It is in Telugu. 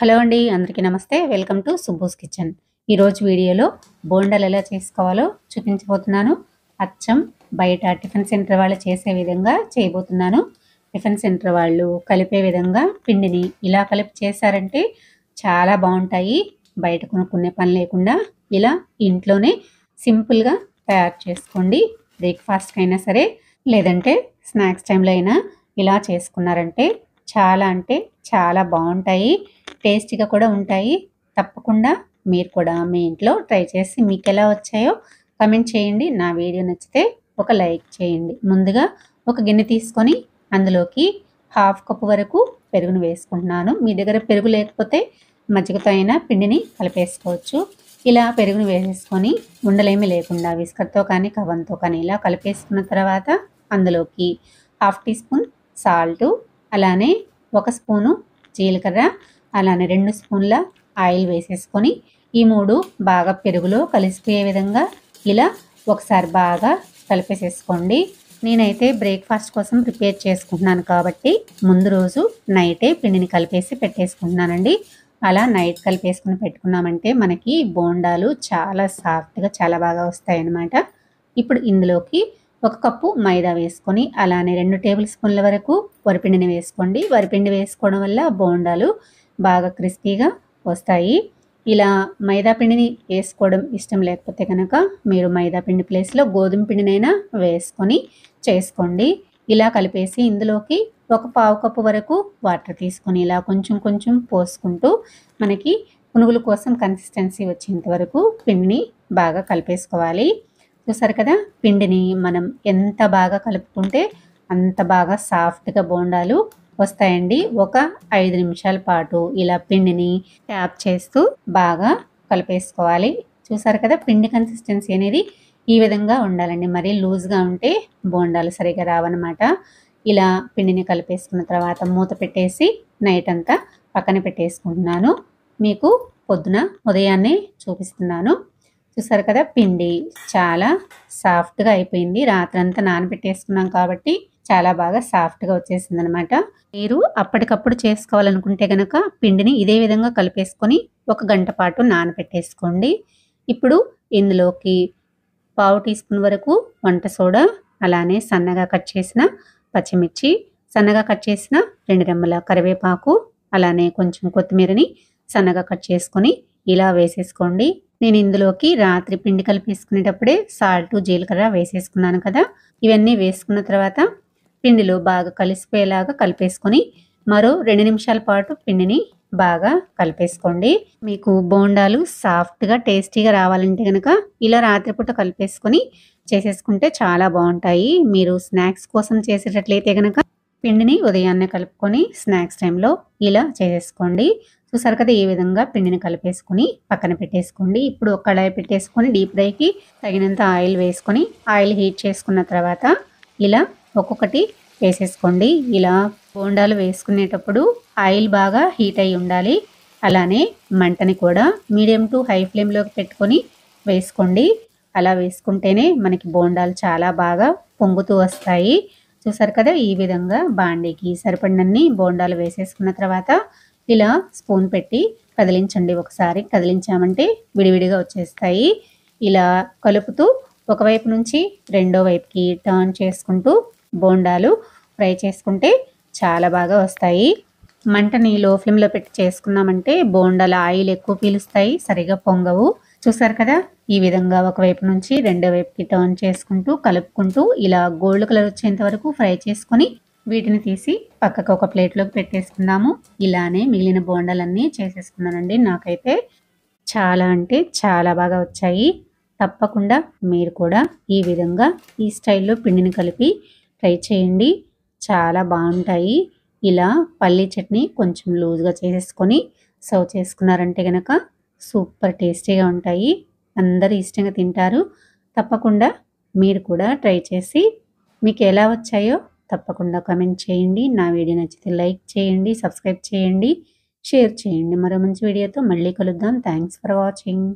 హలో అండి, అందరికీ నమస్తే. Welcome to Subbu's kitchen. ఈరోజు వీడియోలో బోండాలు ఎలా చేసుకోవాలో చూపించబోతున్నాను. అచ్చం బయట టిఫిన్ సెంటర్ వాళ్ళు చేసే విధంగా చేయబోతున్నాను. టిఫిన్ సెంటర్ వాళ్ళు కలిపే విధంగా పిండిని ఇలా కలిపి చేశారంటే చాలా బాగుంటాయి. బయట కొనుక్కునే పని లేకుండా ఇలా ఇంట్లోనే సింపుల్గా తయారు చేసుకోండి. బ్రేక్ఫాస్ట్కి అయినా సరే, లేదంటే స్నాక్స్ టైంలో అయినా ఇలా చేసుకున్నారంటే చాలా అంటే చాలా బాగుంటాయి. టేస్టీగా కూడా ఉంటాయి. తప్పకుండా మీరు కూడా మీ ఇంట్లో ట్రై చేసి మీకు ఎలా వచ్చాయో కమెంట్ చేయండి. నా వీడియో నచ్చితే ఒక లైక్ చేయండి. ముందుగా ఒక గిన్నె తీసుకొని అందులోకి హాఫ్ కప్పు వరకు పెరుగును వేసుకుంటున్నాను. మీ దగ్గర పెరుగు లేకపోతే మజ్జిగతో అయినా పిండిని కలిపేసుకోవచ్చు. ఇలా పెరుగును వేసేసుకొని ఉండలేమీ లేకుండా విస్కర్తో కానీ కవంతో కానీ ఇలా కలిపేసుకున్న తర్వాత అందులోకి హాఫ్ టీ స్పూన్ సాల్టు, అలానే ఒక స్పూను జీలకర్ర, అలానే 2 స్పూన్ల ఆయిల్ వేసేసుకొని ఈ 3 బాగా పెరుగులో కలిసిపోయే విధంగా ఇలా ఒకసారి బాగా కలిపేసేసుకోండి. నేనైతే బ్రేక్ఫాస్ట్ కోసం ప్రిపేర్ చేసుకుంటున్నాను కాబట్టి ముందు రోజు నైటే పిండిని కలిపేసి పెట్టేసుకుంటున్నానండి. అలా నైట్ కలిపేసుకుని పెట్టుకున్నామంటే మనకి బోండాలు చాలా సాఫ్ట్గా చాలా బాగా వస్తాయి అన్నమాట. ఇప్పుడు ఇందులోకి 1 కప్పు మైదా వేసుకొని అలానే 2 టేబుల్ స్పూన్ల వరకు వరిపిండిని వేసుకోండి. వరిపిండి వేసుకోవడం వల్ల బోండాలు బాగా క్రిస్పీగా వస్తాయి. ఇలా మైదా పిండిని వేసుకోవడం ఇష్టం లేకపోతే కనుక మీరు మైదా పిండి ప్లేస్లో గోధుమ పిండినైనా వేసుకొని చేసుకోండి. ఇలా కలిపేసి ఇందులోకి 1 పావు కప్పు వరకు వాటర్ తీసుకొని ఇలా కొంచెం కొంచెం పోసుకుంటూ మనకి పునుగుల కోసం కన్సిస్టెన్సీ వచ్చేంత వరకు పిండిని బాగా కలిపేసుకోవాలి. చూసారు కదా, పిండిని మనం ఎంత బాగా కలుపుకుంటే అంత బాగా సాఫ్ట్గా బోండాలు వస్తాయండి. ఒక 5 నిమిషాల పాటు ఇలా పిండిని ట్యాప్ చేస్తూ బాగా కలిపేసుకోవాలి. చూసారు కదా, పిండి కన్సిస్టెన్సీ అనేది ఈ విధంగా ఉండాలండి. మరీ లూజ్గా ఉంటే బోండాలు సరిగా రావన్నమాట. ఇలా పిండిని కలిపేసుకున్న తర్వాత మూత పెట్టేసి నైట్ అంతా పక్కన పెట్టేసుకుంటున్నాను. మీకు పొద్దున ఉదయాన్నే చూపిస్తున్నాను. చూసారు కదా, పిండి చాలా సాఫ్ట్గా అయిపోయింది. రాత్రంతా నానబెట్టేసుకున్నాం కాబట్టి చాలా బాగా సాఫ్ట్గా వచ్చేసింది అనమాట. మీరు అప్పటికప్పుడు చేసుకోవాలనుకుంటే కనుక పిండిని ఇదే విధంగా కలిపేసుకొని 1 గంట పాటు నానబెట్టేసుకోండి. ఇప్పుడు ఇందులోకి పావు టీ స్పూన్ వరకు వంట సోడా, అలానే సన్నగా కట్ చేసిన పచ్చిమిర్చి, సన్నగా కట్ చేసిన 2 రెమ్మల కరివేపాకు, అలానే కొంచెం కొత్తిమీరని సన్నగా కట్ చేసుకొని ఇలా వేసేసుకోండి. నేను ఇందులోకి రాత్రి పిండి కలిపేసుకునేటప్పుడే సాల్ట్, జీలకర్ర వేసేసుకున్నాను కదా. ఇవన్నీ వేసుకున్న తర్వాత పిండిలో బాగా కలిసిపోయేలాగా కలిపేసుకొని మరో 2 నిమిషాల పాటు పిండిని బాగా కలిపేసుకోండి. మీకు బోండాలు సాఫ్ట్గా టేస్టీగా రావాలంటే కనుక ఇలా రాత్రిపూట కలిపేసుకొని చేసేసుకుంటే చాలా బాగుంటాయి. మీరు స్నాక్స్ కోసం చేసేటట్లయితే కనుక పిండిని ఉదయాన్నే కలుపుకొని స్నాక్స్ టైంలో ఇలా చేసేసుకోండి. చూసారు కదా, ఈ విధంగా పిండిని కలిపేసుకొని పక్కన పెట్టేసుకోండి. ఇప్పుడు ఒక కడాయి పెట్టేసుకొని డీప్ ఫ్రైకి తగినంత ఆయిల్ వేసుకొని ఆయిల్ హీట్ చేసుకున్న తర్వాత ఇలా ఒక్కొక్కటి వేసేసుకోండి. ఇలా బోండాలు వేసుకునేటప్పుడు ఆయిల్ బాగా హీట్ అయి ఉండాలి. అలానే మంటని కూడా మీడియం టు హై ఫ్లేమ్లోకి పెట్టుకొని వేసుకోండి. అలా వేసుకుంటేనే మనకి బోండాలు చాలా బాగా పొంగుతూ వస్తాయి. చూసారు కదా, ఈ విధంగా బాండీకి సరిపడినన్ని బోండాలు వేసేసుకున్న తర్వాత ఇలా స్పూన్ పెట్టి కదిలించండి. ఒకసారి కదిలించామంటే విడివిడిగా వచ్చేస్తాయి. ఇలా కలుపుతూ ఒకవైపు నుంచి రెండో వైపుకి టర్న్ చేసుకుంటూ బోండాలు ఫ్రై చేసుకుంటే చాలా బాగా వస్తాయి. మంటని లో ఫ్లేమ్లో పెట్టి చేసుకున్నామంటే బోండాలు ఆయిల్ ఎక్కువ పీలుస్తాయి, సరిగా పొంగవు. చూసారు కదా, ఈ విధంగా ఒకవైపు నుంచి రెండో వైపుకి టర్న్ చేసుకుంటూ కలుపుకుంటూ ఇలా గోల్డ్ కలర్ వచ్చేంత వరకు ఫ్రై చేసుకొని వీటిని తీసి పక్కకు ఒక ప్లేట్లోకి పెట్టేసుకుందాము. ఇలానే మిగిలిన బోండాలన్నీ చేసేసుకున్నానండి. నాకైతే చాలా అంటే చాలా బాగా వచ్చాయి. తప్పకుండా మీరు కూడా ఈ విధంగా ఈ స్టైల్లో పిండిని కలిపి ట్రై చేయండి, చాలా బాగుంటాయి. ఇలా పల్లీ చట్నీ కొంచెం లూజ్గా చేసేసుకొని సర్వ్ చేసుకున్నారంటే కనుక సూపర్ టేస్టీగా ఉంటాయి. అందరూ ఇష్టంగా తింటారు. తప్పకుండా మీరు కూడా ట్రై చేసి మీకు ఎలా వచ్చాయో తప్పకుండా కామెంట్ చేయండి. నా వీడియో నచ్చితే లైక్ చేయండి, సబ్స్క్రైబ్ చేయండి, షేర్ చేయండి. మరో మంచి వీడియోతో మళ్ళీ కలుద్దాం. Thanks for watching.